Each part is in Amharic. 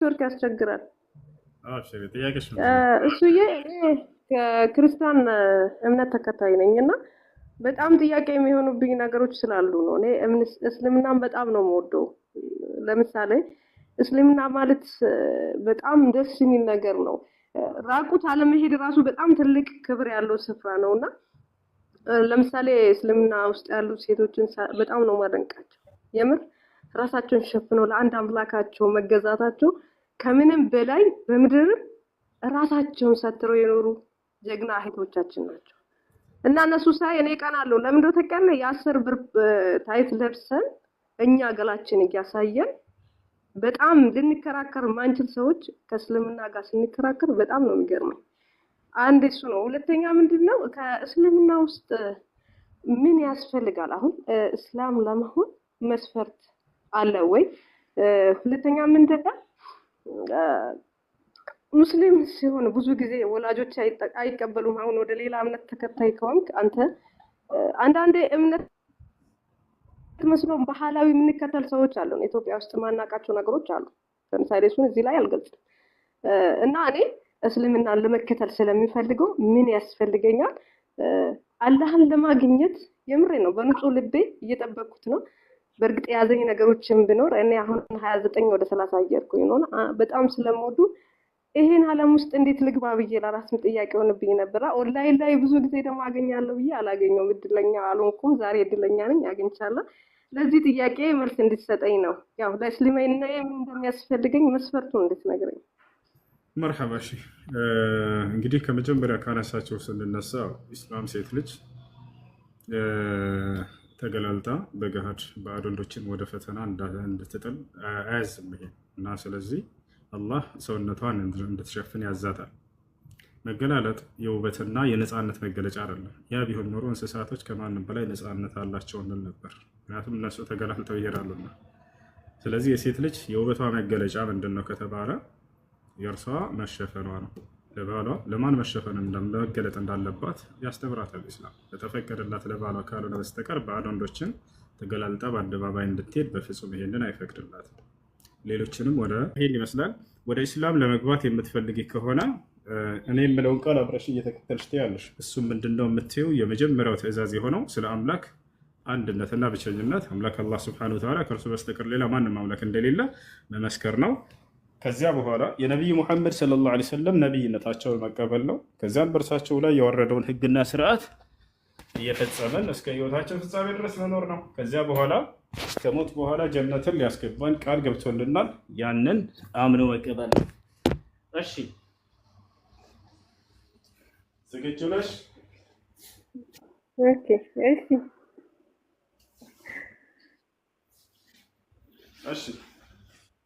ኔትወርክ ያስቸግራል። አብሽሪ ጥያቄሽ ምንድን ነው? እሱዬ እኔ ከክርስቲያን እምነት ተከታይ ነኝ እና በጣም ጥያቄ የሚሆኑብኝ ነገሮች ስላሉ ነው። እኔ እስልምናን በጣም ነው የምወደው። ለምሳሌ እስልምና ማለት በጣም ደስ የሚል ነገር ነው። ራቁት አለመሄድ ራሱ በጣም ትልቅ ክብር ያለው ስፍራ ነውና ለምሳሌ እስልምና ውስጥ ያሉ ሴቶችን በጣም ነው ማደንቃቸው። የምር ራሳቸውን ሸፍነው ለአንድ አምላካቸው መገዛታቸው ከምንም በላይ በምድር ራሳቸውን ሰትረው የኖሩ ጀግና እህቶቻችን ናቸው። እና እነሱ ሳይ እኔ ቀናለሁ። ለምን እንደው ተቀለ የ10 ብር ታይት ለብሰን እኛ ገላችን እያሳየን በጣም ልንከራከር ማንችል ሰዎች ከእስልምና ጋር ስንከራከር በጣም ነው የሚገርመኝ። አንድ እሱ ነው። ሁለተኛ ምንድነው ከእስልምና ውስጥ ምን ያስፈልጋል? አሁን እስላም ለመሆን መስፈርት አለ ወይ? ሁለተኛ ምንድነው ሙስሊም ሲሆን ብዙ ጊዜ ወላጆች አይቀበሉም። አሁን ወደ ሌላ እምነት ተከታይ ከሆንክ አንተ አንዳንዴ እምነት መስሎም ባህላዊ የምንከተል ሰዎች አሉ። ኢትዮጵያ ውስጥ ማናቃቸው ነገሮች አሉ። ለምሳሌ እሱን እዚህ ላይ አልገልጽም። እና እኔ እስልምናን ለመከተል ስለሚፈልገው ምን ያስፈልገኛል? አላህን ለማግኘት የምሬ ነው በንጹህ ልቤ እየጠበቅኩት ነው። በእርግጥ ያዘኝ ነገሮችን ቢኖር እኔ አሁን 29 ወደ 30 እየሄድኩኝ ነው። በጣም ስለምወዱ ይሄን ዓለም ውስጥ እንዴት ልግባ ብዬ ለራስም ጥያቄ ሆነብኝ ነበር። ኦንላይን ላይ ብዙ ጊዜ ደግሞ አገኛለሁ ብዬ አላገኘሁም። እድለኛ አልሆንኩም። ዛሬ እድለኛ ነኝ፣ አግኝቻለሁ። ለዚህ ጥያቄ መልስ እንድትሰጠኝ ነው። ያው ለእስልምና ምን እንደሚያስፈልገኝ መስፈርቱን እንድትነግረኝ። መርሐባ። እሺ እንግዲህ ከመጀመሪያ ካነሳቸው ስንነሳ ኢስላም ሴት ልጅ ተገላልጣ በገሃድ ባዕድ ወንዶችን ወደ ፈተና እንድትጥል አያዝም ይሄ እና ስለዚህ አላህ ሰውነቷን እንድትሸፍን ያዛታል። መገላለጥ የውበትና የነፃነት መገለጫ አይደለም። ያ ቢሆን ኖሮ እንስሳቶች ከማንም በላይ ነፃነት አላቸው እንል ነበር። ምክንያቱም እነሱ ተገላልጠው ይሄዳሉና። ስለዚህ የሴት ልጅ የውበቷ መገለጫ ምንድን ነው ከተባለ የእርሷ መሸፈኗ ነው። ለባሏ ለማን መሸፈን መገለጥ እንዳለባት ያስተምራታል ኢስላም። ለተፈቀደላት ለባሏ ካልሆነ በስተቀር ባዕድ ወንዶችን ተገላልጣ በአደባባይ እንድትሄድ በፍጹም ይሄንን አይፈቅድላትም። ሌሎችንም ወደ ይሄን ይመስላል። ወደ ኢስላም ለመግባት የምትፈልጊ ከሆነ እኔ የምለውን ቃል አብረሽ እየተከተልሽ ትያለሽ። እሱም ምንድነው የምትይው? የመጀመሪያው ትዕዛዝ የሆነው ስለ አምላክ አንድነትና ብቸኝነት አምላክ አላህ ሱብሓነሁ ወተዓላ ከእርሱ በስተቀር ሌላ ማንም አምላክ እንደሌለ መመስከር ነው። ከዚያ በኋላ የነቢዩ ሙሐመድ ሰለላሁ ዐለይሂ ወሰለም ነቢይነታቸውን መቀበል ነው። ከዚያም በእርሳቸው ላይ የወረደውን ህግና ስርዓት እየፈጸመን እስከ ህይወታችን ፍጻሜ ድረስ መኖር ነው። ከዚያ በኋላ ከሞት በኋላ ጀነትን ሊያስገባን ቃል ገብቶልናል። ያንን አምኖ መቀበል። እሺ ዝግጁ ነሽ? ኦኬ እሺ እሺ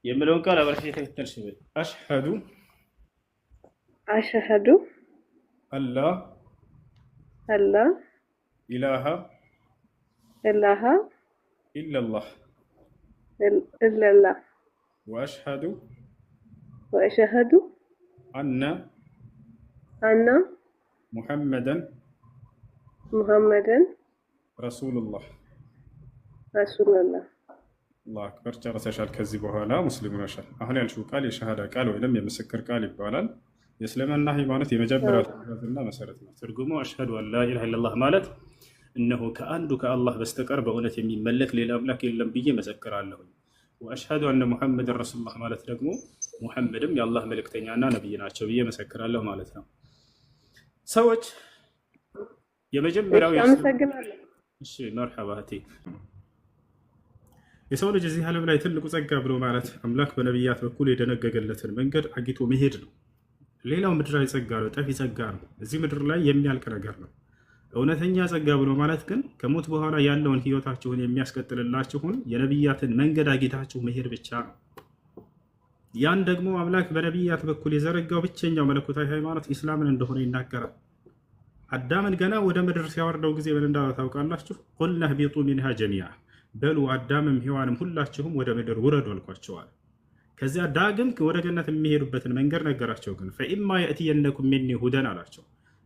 የምለውን ቃል አብረሽ የተከተልሽ ነው። አሽሀዱ አላ ኢላሃ ኢለላህ ወአሽሀዱ አነ ሙሐመደን ረሱሉላህ። አላሁ አክበር። ጨርሰሻል። ከዚህ በኋላ ሙስሊም ነሻል። አሁን ያልሽው ቃል የሸሃዳ ቃል ወይም የምስክር ቃል ይባላል። የእስልምና ሃይማኖት የመጀመሪያው ትዕዛዝና መሰረት ነው። ትርጉሙ አሽሀዱ አን ላ ኢላሃ ኢለላህ ማለት እነሆ ከአንዱ ከአላህ በስተቀር በእውነት የሚመለክ ሌላ አምላክ የለም ብዬ መሰክራለሁ። ወአሽሀዱ አነ ሙሐመድን ረሱሉላህ ማለት ደግሞ ሙሐመድም የአላህ መልእክተኛና ነብይ ናቸው ብዬ መሰክራለሁ ማለት ነው። ሰዎች የመጀመሪያው እሺ መርሐባ እህቴ። የሰው ልጅ እዚህ ዓለም ላይ ትልቁ ጸጋ ብሎ ማለት አምላክ በነቢያት በኩል የደነገገለትን መንገድ አግኝቶ መሄድ ነው። ሌላው ምድራዊ ጸጋ ነው፣ ጠፊ ጸጋ ነው፣ እዚህ ምድር ላይ የሚያልቅ ነገር ነው። እውነተኛ ጸጋ ብሎ ማለት ግን ከሞት በኋላ ያለውን ህይወታችሁን የሚያስቀጥልላችሁን የነቢያትን መንገድ አግኝታችሁ መሄድ ብቻ ነው። ያን ደግሞ አምላክ በነቢያት በኩል የዘረጋው ብቸኛው መለኮታዊ ሃይማኖት ኢስላምን እንደሆነ ይናገራል። አዳምን ገና ወደ ምድር ሲያወርደው ጊዜ ምን እንዳለ ታውቃላችሁ? ቁልና ህቢጡ ሚንሃ ጀሚዓ፣ በሉ አዳምም ሔዋንም ሁላችሁም ወደ ምድር ውረዱ አልኳቸዋል። ከዚያ ዳግም ወደ ገነት የሚሄዱበትን መንገድ ነገራቸው። ግን ፈኢማ የእትየነኩም ሚኒ ሁደን አላቸው፣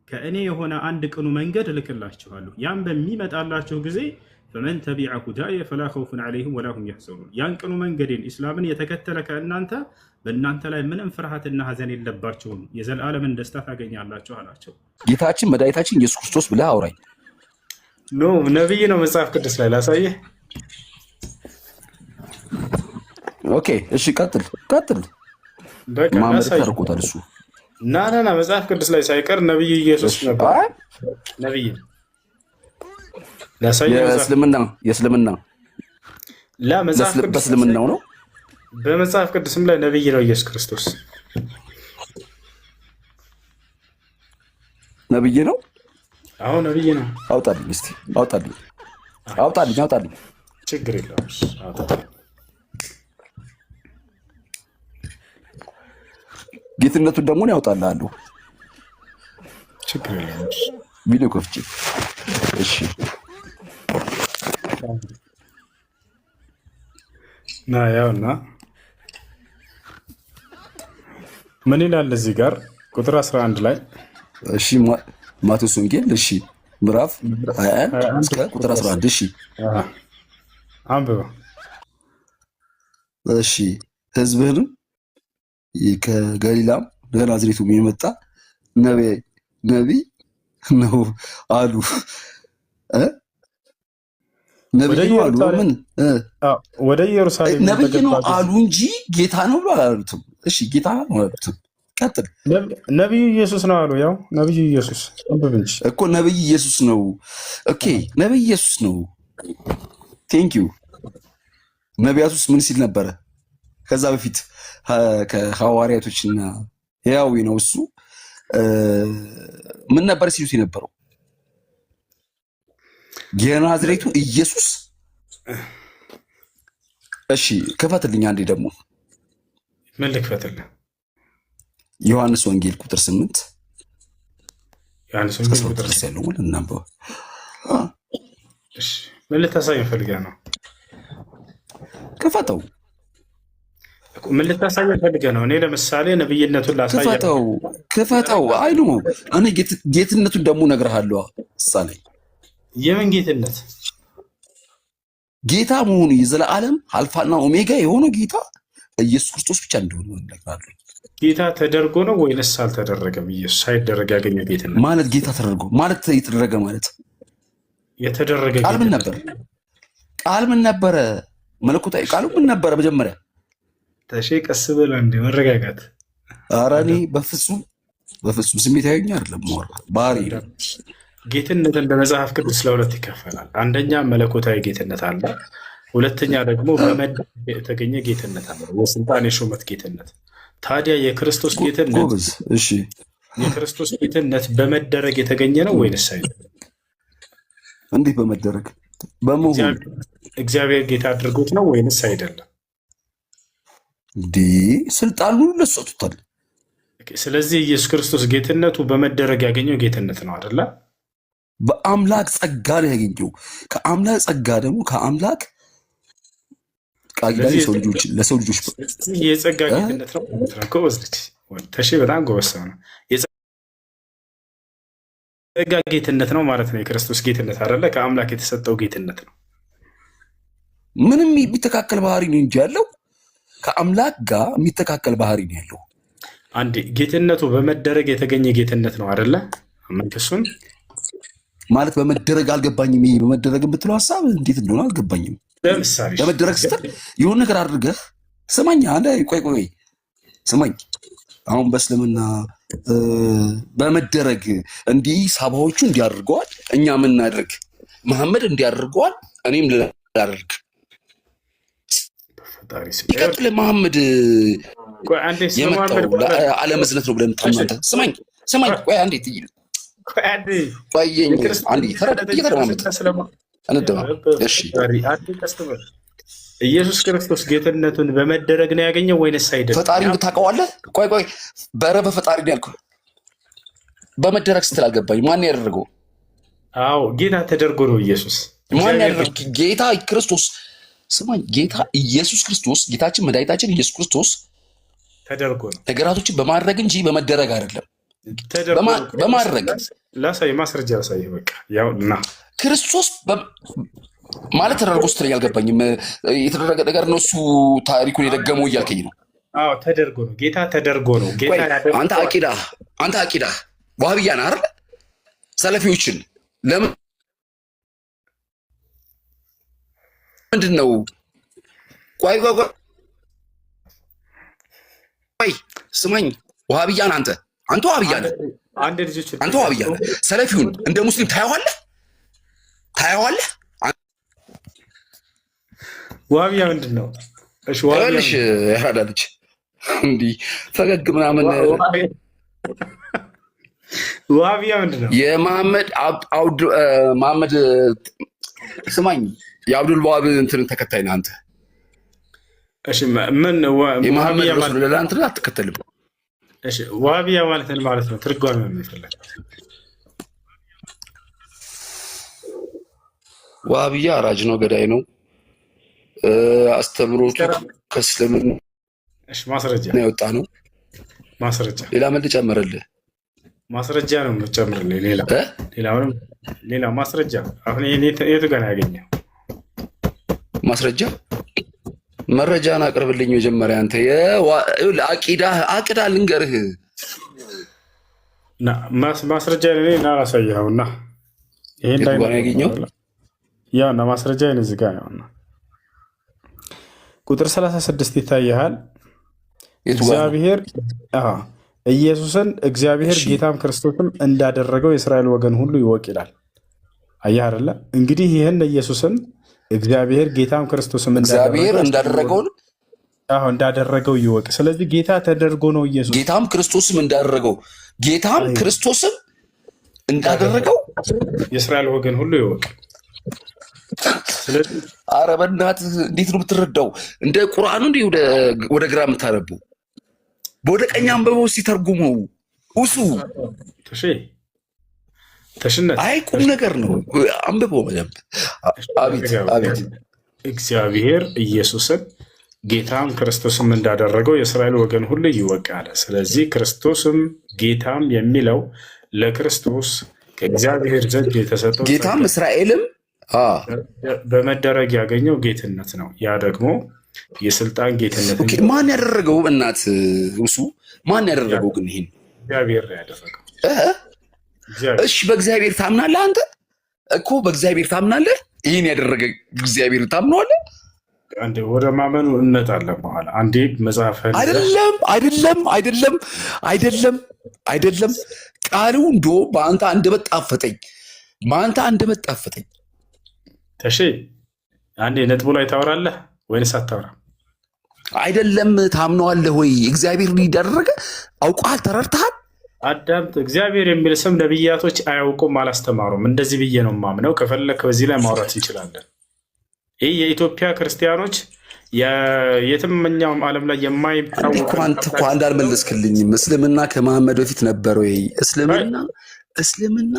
ከእኔ የሆነ አንድ ቅኑ መንገድ እልክላችኋለሁ። ያም በሚመጣላችሁ ጊዜ ፈመን ተቢዐ ሁዳየ ፈላ ኸውፉን ዐለይሂም ወላ ሁም የሕዘኑን። ያን ቅኑ መንገዴን ኢስላምን የተከተለ ከእናንተ በእናንተ ላይ ምንም ፍርሃትና ሐዘን የለባቸውም፣ የዘላለምን ደስታ ታገኛላችሁ አላቸው። ጌታችን መድኃኒታችን ኢየሱስ ክርስቶስ ብለህ አውራኝ። ኖ ነብይ ነው መጽሐፍ ቅዱስ ላይ ላሳየህ። ኦኬ እሺ፣ ቀጥል ቀጥል። ማመድ ታርቆታል እሱ ና መጽሐፍ ቅዱስ ላይ ሳይቀር ነብይ ኢየሱስ ነበር። ነብይ የእስልምና በእስልምናው ነው። በመጽሐፍ ቅዱስም ላይ ነብይ ነው ኢየሱስ ክርስቶስ። ነብይ ነው። አሁን ነብይ ነው። አውጣልኝ እስቲ አውጣልኝ። ችግር የለውም አውጣልኝ። ጌትነቱን ደግሞ ነው ያውጣልሃለሁ። ችግር የለውም። ቪዲዮ ከፍቼ እሺ ና ያውና ምን ይላል እዚህ ጋር ቁጥር 11 ላይ እሺ ማቴዎስ ወንጌል እሺ ምዕራፍ 21 እስከ ቁጥር 11 እሺ አንብባ። እሺ ሕዝብህንም ከገሊላም ከናዝሬቱ የመጣ ነቢይ ነው አሉ። ነቢይ ነው አሉ። ምን ወደ ኢየሩሳሌም ነቢይ ነው አሉ እንጂ ጌታ ነው ብሎ አላሉትም። እሺ ጌታ ነው አላሉትም። ቀጥል። ነቢዩ ኢየሱስ ነው አሉ። ያው ነቢዩ ኢየሱስ አንብብ እንጂ እኮ ነቢይ ኢየሱስ ነው። ኦኬ ነቢይ ኢየሱስ ነው። ቴንክ ዩ። ነቢያቱስ ምን ሲል ነበረ? ከዛ በፊት ከሐዋርያቶችና ሕያዊ ነው እሱ ምን ነበር ሲሉት የነበረው? የናዝሬቱ ኢየሱስ። እሺ ክፈትልኝ አንዴ ደግሞ። ምን ልክፈትልህ? ዮሐንስ ወንጌል ቁጥር 8 ዮሐንስ ወንጌል ቁጥር 8 ያለው እናንበው። እሺ ምን ልታሳይ ፈልገህ ነው? ክፈተው። ምን ልታሳይ ፈልገህ ነው? እኔ ለምሳሌ ነብይነቱን ላሳይ። ክፈተው። አይኑ እኔ ጌትነቱን ደግሞ እነግርሃለሁ። ሳለ የምን ጌትነት? ጌታ መሆኑ የዘላለም አልፋና ኦሜጋ የሆነው ጌታ ኢየሱስ ክርስቶስ ብቻ እንደሆነ እነግርሃለሁ። ጌታ ተደርጎ ነው ወይንስ አልተደረገም? ኢየሱስ ሳይደረግ ያገኘው ጌትነት ማለት ጌታ ተደርጎ ማለት የተደረገ ማለት የተደረገ ቃል ምን ነበር? ቃል ምን ነበረ? መለኮታዊ ቃሉ ምን ነበረ? መጀመሪያ ተሼ ቀስ ብለህ እንደ መረጋጋት። ኧረ እኔ በፍጹም ስሜታዊ አይደለም። ባህሪ ጌትነትን በመጽሐፍ ቅዱስ ለሁለት ይከፈላል። አንደኛ መለኮታዊ ጌትነት አለ። ሁለተኛ ደግሞ በመደረግ የተገኘ ጌትነት አለ፣ የስልጣን የሹመት ጌትነት። ታዲያ የክርስቶስ ጌትነት እሺ የክርስቶስ ጌትነት በመደረግ የተገኘ ነው ወይንስ አይደለም? እንዴት በመደረግ በመሆን እግዚአብሔር ጌታ አድርጎት ነው ወይንስ አይደለም? እንዴ ስልጣኑን ለሰጡታል። ስለዚህ ኢየሱስ ክርስቶስ ጌትነቱ በመደረግ ያገኘው ጌትነት ነው አይደለ? በአምላክ ጸጋ ነው ያገኘው። ከአምላክ ጸጋ ደግሞ ከአምላክ ለሰው ልጆች የጸጋ ጌትነት ነው። ጎበዝ ልጅ ተሼ፣ በጣም ጎበዝ ሰው ነው። የጸጋ ጌትነት ነው ማለት ነው የክርስቶስ ጌትነት አይደለ? ከአምላክ የተሰጠው ጌትነት ነው። ምንም የሚተካከል ባህሪ ነው እንጂ ያለው ከአምላክ ጋር የሚተካከል ባህሪ ነው ያለው። አንዴ ጌትነቱ በመደረግ የተገኘ ጌትነት ነው አይደለ? መንክሱን ማለት በመደረግ አልገባኝም። ይሄ በመደረግ የምትለው ሀሳብ እንዴት እንደሆነ አልገባኝም። ለምሳሌ በመደረግ ስትል የሆነ ነገር አድርገህ ስማኝ፣ አንዴ ቆይ ስማኝ። አሁን በእስልምና በመደረግ እንዲህ ሳባዎቹ እንዲያደርገዋል፣ እኛ ምናደርግ መሐመድ እንዲያደርገዋል፣ እኔም ላደርግ ይቀጥል። መሐመድ የመጣው አለመዝነት ነው ብለን ታምናንተ። ስማኝ ቆይ አንዴ ትይል ቆየኝ አንዴ እየተደማመጥ እሺ። ኢየሱስ ክርስቶስ ጌትነቱን በመደረግ ነው ያገኘው ወይንስ አይደለም? ፈጣሪን ታውቀዋለህ? ቆይ በፈጣሪ ነው ያልኩህ። በመደረግ ስትል አልገባኝ። ማን ያደረገው? አዎ ጌታ ተደርጎ ነው ኢየሱስ። ማን ያደረገው? ጌታ ክርስቶስ። ስማኝ፣ ጌታ ኢየሱስ ክርስቶስ ጌታችን መድኃኒታችን ኢየሱስ ክርስቶስ ተደርጎ ነው ነገራቶችን በማድረግ እንጂ በመደረግ አይደለም። በማድረግ ላሳይ፣ ማስረጃ ላሳይ። በቃ ያው እና ክርስቶስ ማለት ተደርጎ ስትለኝ አልገባኝም። የተደረገ ነገር ነው እሱ ታሪኩን የደገመው እያልከኝ ነው? አዎ ተደርጎ ነው ጌታ ተደርጎ ነው ጌታ ያደረገው። አንተ አቂዳ ዋህብያ ነህ አይደል? ሰለፊዎችን ለምንድን ነው ቆይ ስማኝ፣ ዋህብያ ነህ አንተ ዋህብያ ነህ። አንተ ዋህብያ ነህ። ሰለፊውን እንደ ሙስሊም ታየዋለህ? ዋህብያ ምንድን ነው? እሺ ዋህብያ ያራዳለች እንዲህ ፈገግ ምናምን። ዋህብያ ምንድን ነው? መሐመድ ስማኝ፣ የአብዱል ዋሃብ እንትን ተከታይ ነህ አንተ። እሺ ምን ዋህብያ ማለት ነው? ለአንተ አትከተልም። እሺ ዋህብያ ማለት ምን ማለት ነው? ትርጓሜ ምን ይፈልጋል? ዋህብያ አራጅ ነው፣ ገዳይ ነው። አስተምሮቱ ከእስልምና ማስረጃ የወጣ ነው። ማስረጃ ሌላ ምን ልጨምርልህ? ማስረጃ ነው የምትጨምርልኝ? ሌላ ማስረጃ። አሁን የቱ ጋር ያገኘው ማስረጃ? መረጃን አቅርብልኝ መጀመሪያ። አንተ አቂዳ ልንገርህ። ማስረጃ ላሳየኸውና ይሄን ላይ ያገኘው ያውና ማስረጃ እዚህ ጋር ነውና ቁጥር 36 ይታያል። እግዚአብሔር ኢየሱስን እግዚአብሔር ጌታም ክርስቶስም እንዳደረገው የእስራኤል ወገን ሁሉ ይወቅ ይላል። አየህ አይደለ? እንግዲህ ይህን ኢየሱስን እግዚአብሔር ጌታም ክርስቶስም እንዳደረገው ይወቅ። ስለዚህ ጌታ ተደርጎ ነው ኢየሱስ። ጌታም ክርስቶስም እንዳደረገው የእስራኤል ወገን ሁሉ ይወቅ። ኧረ በእናትህ እንዴት ነው የምትረዳው? እንደ ቁርአኑ እንዲህ ወደ ግራ የምታነቡ? በወደ ቀኝ አንብበው ሲተርጉመው እሱ አይ ቁም ነገር ነው። አንብበው በደንብ። አቤት እግዚአብሔር ኢየሱስን ጌታም ክርስቶስም እንዳደረገው የእስራኤል ወገን ሁሉ ይወቅ አለ። ስለዚህ ክርስቶስም ጌታም የሚለው ለክርስቶስ ከእግዚአብሔር ዘንድ የተሰጠው ጌታም እስራኤልም በመደረግ ያገኘው ጌትነት ነው። ያ ደግሞ የስልጣን ጌትነት። ማን ያደረገው? እናት እሱ ማን ያደረገው? ግን ይሄን እግዚአብሔር ያደረገው። እሺ በእግዚአብሔር ታምናለህ አንተ? እኮ በእግዚአብሔር ታምናለህ? ይሄን ያደረገ እግዚአብሔር ታምናለህ? አንዴ ወደ ማመኑ እንመጣለን በኋላ። አንዴ መጽሐፍ አይደለም ቃሉ እንዶ በአንተ አንደበት ጣፈጠኝ። ተሺ አንዴ ነጥቡ ላይ ታወራለህ ወይንስ አታወራም? አይደለም ታምነዋለህ ወይ? እግዚአብሔር ሊደረገ አውቀሃል፣ ተረድተሃል? አዳምጥ። እግዚአብሔር የሚል ስም ነብያቶች አያውቁም፣ አላስተማሩም። እንደዚህ ብዬ ነው የማምነው። ከፈለክ በዚህ ላይ ማውራት እንችላለን። ይህ የኢትዮጵያ ክርስቲያኖች የትኛውም ዓለም ላይ የማይታወቅ አንተ እኮ አንድ አልመለስክልኝም። እስልምና ከመሐመድ በፊት ነበር ወይ? እስልምና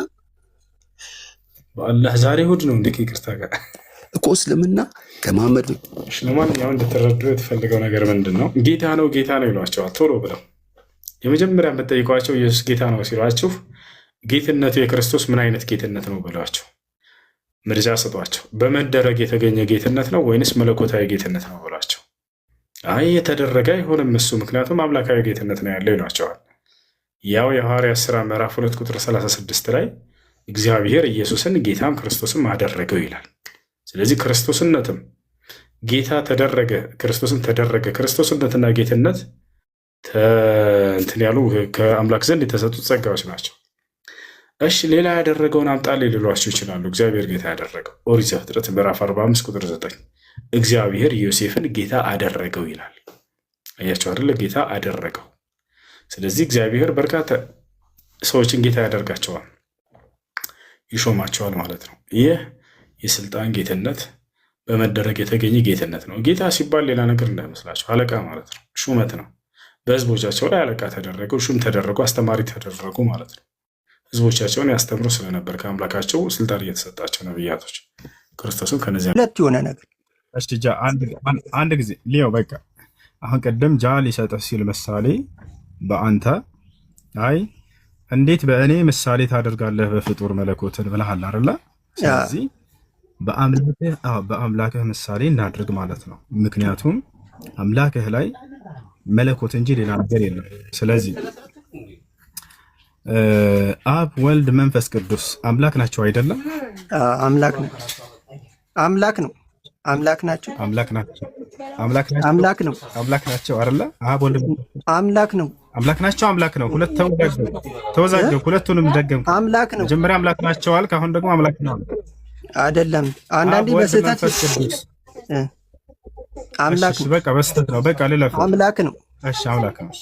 በአላህ ዛሬ እሑድ ነው። እንደ ይቅርታ ጋር እኮ እስልምና ከመሐመድ ለማንኛውም እንድትረዱ የተፈለገው ነገር ምንድን ነው? ጌታ ነው ይሏቸዋል ቶሎ ብለው። የመጀመሪያ የምትጠይቋቸው ኢየሱስ ጌታ ነው ሲሏችሁ ጌትነቱ የክርስቶስ ምን አይነት ጌትነት ነው ብሏቸው ምርጫ ስጧቸው። በመደረግ የተገኘ ጌትነት ነው ወይንስ መለኮታዊ ጌትነት ነው ብሏቸው። አይ የተደረገ አይሆንም እሱ ምክንያቱም አምላካዊ ጌትነት ነው ያለው ይሏቸዋል። ያው የሐዋርያት ሥራ ምዕራፍ 2 ቁጥር 36 ላይ እግዚአብሔር ኢየሱስን ጌታም ክርስቶስም አደረገው ይላል። ስለዚህ ክርስቶስነትም ጌታ ተደረገ፣ ክርስቶስን ተደረገ። ክርስቶስነትና ጌትነት እንትን ያሉ ከአምላክ ዘንድ የተሰጡት ጸጋዎች ናቸው። እሺ ሌላ ያደረገውን አምጣልኝ ሊሏቸው ይችላሉ። እግዚአብሔር ጌታ ያደረገው ኦሪት ዘፍጥረት ምዕራፍ 45 ቁጥር 9 እግዚአብሔር ዮሴፍን ጌታ አደረገው ይላል። አያቸው አይደለ? ጌታ አደረገው። ስለዚህ እግዚአብሔር በርካታ ሰዎችን ጌታ ያደርጋቸዋል፣ ይሾማቸዋል ማለት ነው። ይህ የስልጣን ጌትነት በመደረግ የተገኘ ጌትነት ነው። ጌታ ሲባል ሌላ ነገር እንዳይመስላቸው አለቃ ማለት ነው፣ ሹመት ነው። በህዝቦቻቸው ላይ አለቃ ተደረገው፣ ሹም ተደረጉ፣ አስተማሪ ተደረጉ ማለት ነው። ህዝቦቻቸውን ያስተምሩ ስለነበር ከአምላካቸው ስልጣን እየተሰጣቸው ነብያቶች ክርስቶስም ከነዚያ ሁለት የሆነ ነገር አንድ ጊዜ ሊዮ በቃ አሁን ቀደም ጃ ሊሰጥህ ሲል ምሳሌ በአንተ አይ እንዴት በእኔ ምሳሌ ታደርጋለህ በፍጡር መለኮትን ብለሃል አይደለ? ስለዚህ በአምላክህ ምሳሌ እናድርግ ማለት ነው። ምክንያቱም አምላክህ ላይ መለኮት እንጂ ሌላ ነገር የለም። ስለዚህ አብ ወልድ መንፈስ ቅዱስ አምላክ ናቸው አይደለም? አምላክ ነው። አምላክ ነው። አምላክ ናቸው። አምላክ ናቸው። አምላክ ነው። አምላክ ናቸው አይደለ? አብ ወልድ አምላክ ነው። አምላክ ናቸው። አምላክ ነው። ሁለት ተወዛገብ። ሁለቱንም ደገምኩ። አምላክ ነው። መጀመሪያ አምላክ ናቸው አልክ፣ አሁን ደግሞ አምላክ ነው አይደለም። አንዳንዴ በስህተት አምላክ ነው። በቃ በስህተት ነው። በቃ ልለፍ። አምላክ ነው። እሺ አምላክ ነው።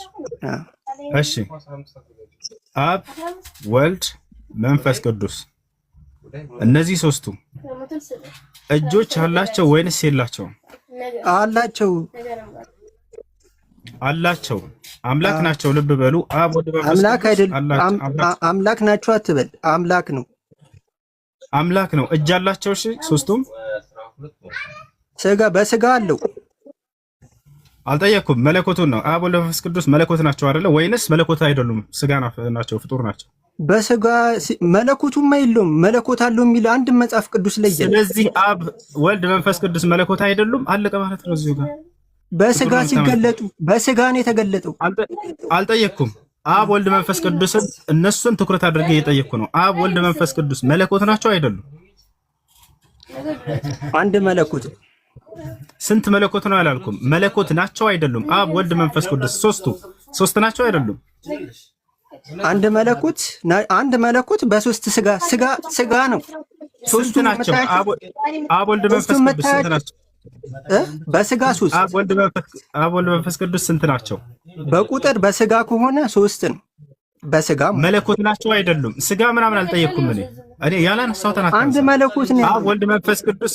እሺ አብ ወልድ መንፈስ ቅዱስ እነዚህ ሶስቱ እጆች አላቸው ወይንስ የላቸውም? አላቸው። አላቸው። አምላክ ናቸው። ልብ በሉ። አብ ወልድ መንፈስ አምላክ አይደል? አምላክ ናቸው አትበል። አምላክ ነው። አምላክ ነው። እጅ አላቸው። እሺ ሶስቱም በስጋ አለው። አልጠየኩም። መለኮቱን ነው። አብ ወልድ መንፈስ ቅዱስ መለኮት ናቸው አይደለ? ወይንስ መለኮት አይደሉም? ስጋ ናቸው፣ ፍጡር ናቸው። በስጋ መለኮቱም የለውም። መለኮት አለው የሚል አንድ መጽሐፍ ቅዱስ ላይ የለም። ስለዚህ አብ ወልድ መንፈስ ቅዱስ መለኮት አይደሉም። አለቀ ማለት ነው። እዚሁ ጋር በስጋ ሲገለጡ በስጋ ነው የተገለጠው። አልጠየኩም። አብ ወልድ መንፈስ ቅዱስን እነሱን ትኩረት አድርጌ እየጠየቅኩ ነው። አብ ወልድ መንፈስ ቅዱስ መለኮት ናቸው አይደሉም? አንድ መለኮት። ስንት መለኮት ነው ያላልኩም። መለኮት ናቸው አይደሉም? አብ ወልድ መንፈስ ቅዱስ ሶስት ናቸው አይደሉም? አንድ መለኮት በሶስት ስጋ ነው። ሶስት ናቸው። አብ ወልድ መንፈስ ቅዱስ ስንት ናቸው? በስጋ ሶስት። አብ ወልድ መንፈስ ቅዱስ ስንት ናቸው? በቁጥር በስጋ ከሆነ ሶስት ነው። በስጋ መለኮት ናቸው አይደሉም? ስጋ ምናምን አልጠየቅኩም። እኔ ያላነሳው ተናገር። አንድ መለኮት ነው። አብ ወልድ መንፈስ ቅዱስ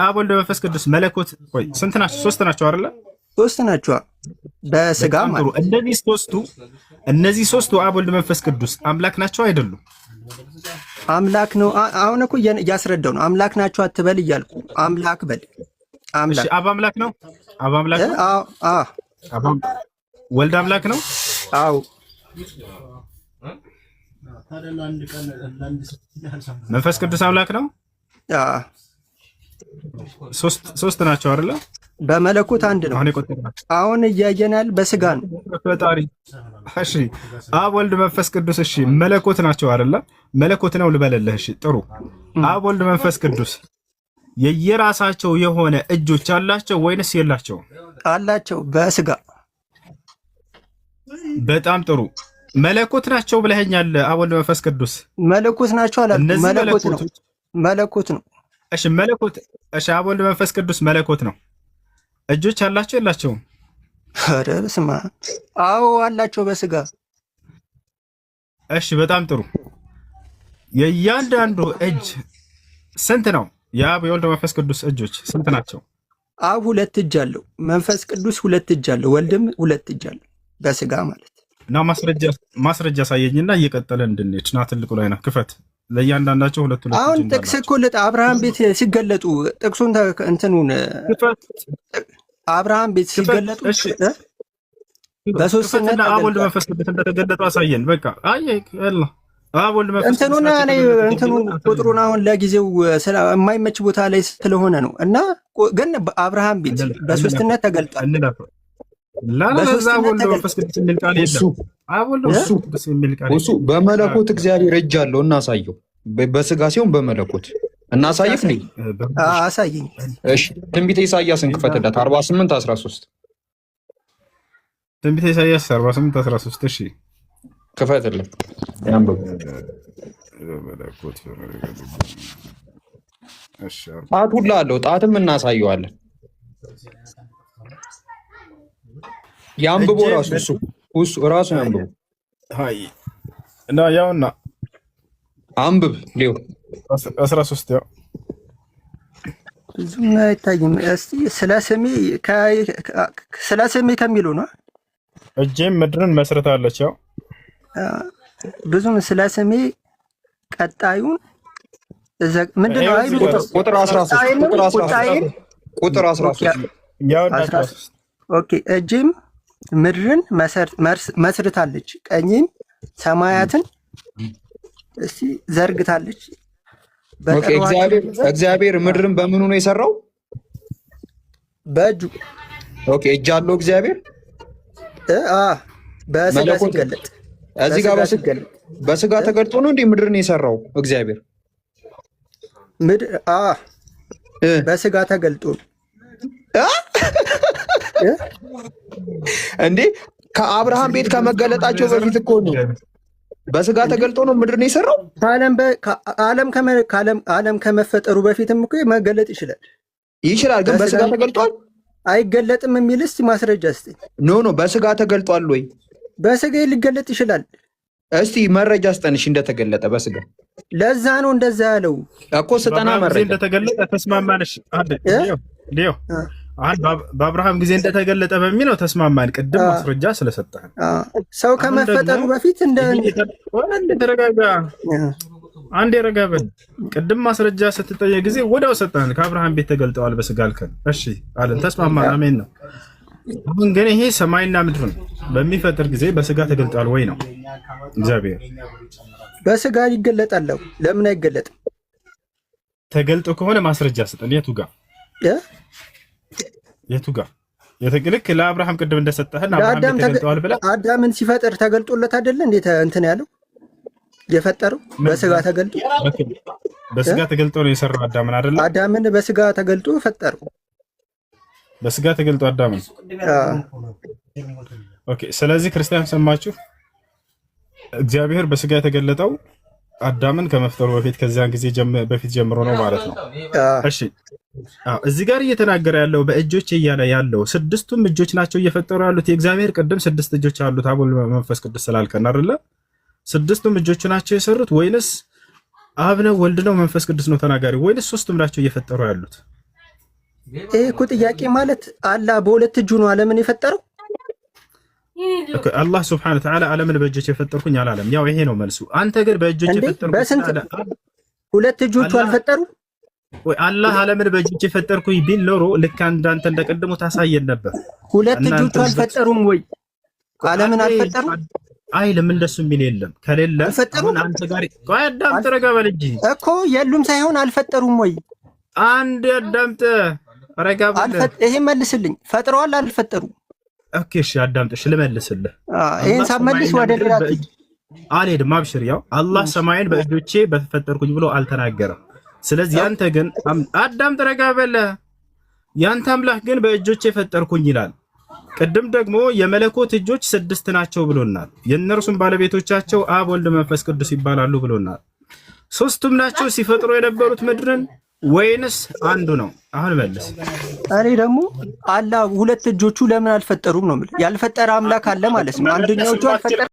አብ ወልድ መንፈስ ቅዱስ መለኮት ስንት ናቸው? ሶስት ናቸው አይደለ? ሶስት ናቸው በስጋ ማለት። እነዚህ ሶስቱ አብ ወልድ መንፈስ ቅዱስ አምላክ ናቸው አይደሉም? አምላክ ነው። አሁን እኮ እያስረዳው ነው። አምላክ ናቸው አትበል እያልኩ አምላክ በል። አምላክ አብ አምላክ ነው። አብ አምላክ ነው። አዎ። ወልድ አምላክ ነው። አዎ። መንፈስ ቅዱስ አምላክ ነው። ሶስት ናቸው አይደለ? በመለኮት አንድ ነው። አሁን እያየናል በስጋ ነው ፈጣሪ። እሺ አብ ወልድ መንፈስ ቅዱስ እሺ መለኮት ናቸው አይደለ? መለኮት ነው ልበልልህ። እሺ ጥሩ። አብ ወልድ መንፈስ ቅዱስ የየራሳቸው የሆነ እጆች አላቸው ወይንስ የላቸውም? አላቸው በስጋ። በጣም ጥሩ። መለኮት ናቸው ብለኸኛል። አብ ወልድ መንፈስ ቅዱስ መለኮት ናቸው አላልኩም። መለኮት ነው። እሺ መለኮት። እሺ አብ ወልድ መንፈስ ቅዱስ መለኮት ነው። እጆች አላቸው የላቸውም? ኧረ በስመ አብ። አዎ አላቸው በስጋ። እሺ በጣም ጥሩ። የእያንዳንዱ እጅ ስንት ነው? የአብ የወልድ መንፈስ ቅዱስ እጆች ስንት ናቸው? አብ 2 እጅ አለው። መንፈስ ቅዱስ 2 እጅ አለው። ወልድም 2 እጅ አለው በስጋ ማለት እና ማስረጃ ሳየኝና እየቀጠለ እንድንሄድ ና። ትልቁ ላይ ነው ክፈት። ለእያንዳንዳቸው ሁለት አሁን ጥቅስ እኮ አብርሃም ቤት ሲገለጡ ጥቅሱን እንትኑን አብርሃም ቤት ሲገለጡ በሶስትነት አብ ወልድ መንፈስ ቅዱስ እንደተገለጡ አሳየን። በቃ አየህ አብ ወልድ መንፈስ እንትኑን ቁጥሩን አሁን ለጊዜው የማይመች ቦታ ላይ ስለሆነ ነው። እና ግን አብርሃም ቤት በሶስትነት ተገልጧል። እሱ በመለኮት እግዚአብሔር እጅ አለው። እናሳየው። በስጋ ሲሆን በመለኮት እናሳየፍ ነኝ። አሳየኝ። እሺ ትንቢተ ኢሳይያስን ክፈትለት 48:13 ትንቢተ ኢሳይያስ 48:13 እሺ ክፈትለት ያንብብ። ጣት ሁላ አለው። ጣትም እናሳየዋለን። ያንብቦ እሱ ራሱ ያንብቦ። አይ እና ያውና አንብብ ሊው 13 ያው ብዙም አይታይም። እስቲ ስለ ስሜ ከሚለው ነው። እጄም ምድርን መስርታለች። ያው ብዙም ስለ ስሜ ቀጣዩን ምንድነው? አይ ቁጥር 13 ቁጥር 13 ያው ኦኬ። እጄም ምድርን መስርታለች፣ ቀኝም ሰማያትን እስቲ ዘርግታለች። ኦኬ እግዚአብሔር ምድርን በምኑ ነው የሰራው? በእጁ። ኦኬ እጅ አለው እግዚአብሔር? በስጋ ሲገለጥ እዚህ ጋር በስጋ ተገልጦ ነው እንዴ ምድርን የሰራው እግዚአብሔር? ምድር በስጋ ተገልጦ እንዴ ከአብርሃም ቤት ከመገለጣቸው በፊት እኮ ነው በስጋ ተገልጦ ነው ምድርን የሰራው። ዓለም ከመፈጠሩ በፊትም እኮ መገለጥ ይችላል። ግን በስጋ ተገልጧል አይገለጥም የሚል እስቲ ማስረጃ እስቲ። ኖ በስጋ ተገልጧል ወይ? በስጋ ሊገለጥ ይችላል። እስቲ መረጃ ስጠንሽ እንደተገለጠ በስጋ። ለዛ ነው እንደዛ ያለው እኮ ስጠና መረጃ እንደተገለጠ ተስማማንሽ። ሊዮ በአብርሃም ጊዜ እንደተገለጠ በሚለው ተስማማን። ቅድም ማስረጃ ስለሰጠህን ሰው ከመፈጠሩ በፊት ተረጋጋ፣ አንድ የረጋበን ቅድም ማስረጃ ስትጠየቅ ጊዜ ወዲያው ሰጠህን። ከአብርሃም ቤት ተገልጠዋል በስጋ አልከን። እሺ አለን፣ ተስማማን። አሜን ነው። አሁን ግን ይሄ ሰማይና ምድርን በሚፈጥር ጊዜ በስጋ ተገልጧል ወይ ነው? እግዚአብሔር በስጋ ይገለጣል። ለምን አይገለጥም? ተገልጦ ከሆነ ማስረጃ ስጠን። የቱ ጋር ልክ ለአብርሃም ቅድም እንደሰጠህን አብርሃም ተገልጧል ብለህ አዳምን ሲፈጥር ተገልጦለት አይደለ እንዴ እንትን ያለው የፈጠረው በስጋ ተገልጦ በስጋ ተገልጦ ነው የሰራው አዳምን አይደለ? አዳምን በስጋ ተገልጦ ፈጠረው። በስጋ ተገልጦ አዳምን። ኦኬ። ስለዚህ ክርስቲያን ሰማችሁ፣ እግዚአብሔር በስጋ የተገለጠው አዳምን ከመፍጠሩ በፊት ከዚያን ጊዜ በፊት ጀምሮ ነው ማለት ነው። እሺ እዚህ ጋር እየተናገረ ያለው በእጆች እያለ ያለው ስድስቱም እጆች ናቸው እየፈጠሩ ያሉት የእግዚአብሔር። ቅድም 6 እጆች አሉት አብ ወልድ መንፈስ ቅዱስ ስላልከን አይደለ? ስድስቱም እጆቹ ናቸው የሰሩት ወይንስ አብ ነው ወልድ ነው መንፈስ ቅዱስ ነው ተናጋሪ ወይንስ ሶስቱም ናቸው እየፈጠሩ ያሉት? ይሄ እኮ ጥያቄ ማለት አላህ በሁለት እጁ ነው ዓለምን የፈጠረው። አላህ ሱብሓነሁ ወተዓላ ዓለምን በእጆች የፈጠርኩኝ አላለም። ያው ይሄ ነው መልሱ። አንተ ግን በእጆች የፈጠርኩኝ ሁለት እጆቹ አልፈጠሩ ወይ? አላህ ዓለምን በእጆች የፈጠርኩኝ ቢል ኖሮ ልክ አንተ እንደቀድሞ ታሳየን ነበር። ሁለት እጆቹ አልፈጠሩም ወይ? ዓለምን አልፈጠሩም አይልም። እንደሱ የሚል የለም። ከሌለ አሁን አንተ ጋር ቆይ አዳምጥ፣ ረጋ በል እንጂ እኮ የሉም ሳይሆን አልፈጠሩም ወይ? አንድ አዳምጥ፣ ረጋ በል። ይሄ መልስልኝ። ፈጥረዋል አልፈጠሩም? ኦኬ እሺ አዳምጥሽ ልመልስልህ። ይሄን ሳመልስ ወደ ሌላ አልሄድም። አብሽር። ያው አላህ ሰማይን በእጆቼ በፈጠርኩኝ ብሎ አልተናገረም። ስለዚህ ያንተ ግን አዳምጥ፣ ረጋ በል። ያንተ አምላክ ግን በእጆቼ ፈጠርኩኝ ይላል። ቅድም ደግሞ የመለኮት እጆች 6 ናቸው ብሎናል። የእነርሱም ባለቤቶቻቸው አብ ወልድ መንፈስ ቅዱስ ይባላሉ ብሎናል። ሶስቱም ናቸው ሲፈጥሩ የነበሩት ምድርን ወይንስ አንዱ ነው? አሁን መልስ። እኔ ደግሞ አላህ ሁለት እጆቹ ለምን አልፈጠሩም ነው የምልህ። ያልፈጠረ አምላክ አለ ማለት ነው። አንደኛዎቹ አልፈጠረ